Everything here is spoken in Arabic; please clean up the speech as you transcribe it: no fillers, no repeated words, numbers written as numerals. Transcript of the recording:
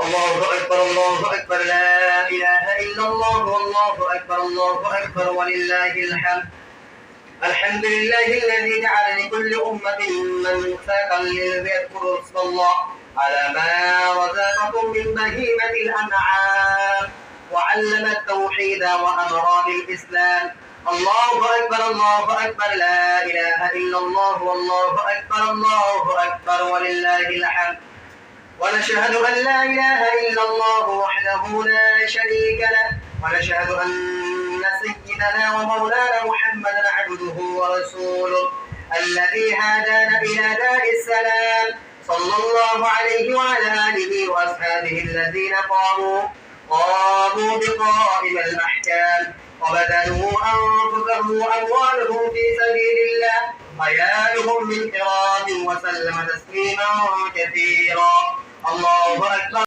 الله أكبر الله أكبر لا إله إلا الله والله أكبر الله أكبر ولله الحمد. الحمد لله الذي جعل لكل أمة منسكا ليذكروا اسم الله على ما رزقكم من بهيمة الأنعام وعلم التوحيد وأمر بالإسلام. الله أكبر لا إله إلا الله والله أكبر ولله الحمد. ونشهد أن لا إله إلا الله وحده لا شريك له ونشهد أن سيدنا ومولانا محمدا عبده ورسوله الذي هدانا إلى دار السلام صلى الله عليه وعلى آله وأصحابه الذين قاموا بقائم الأحكام وبذلوا أنفسهم وأموالهم في سبيل الله ويالهم من كرام وسلم تسليما كثيرا. الله أكبر.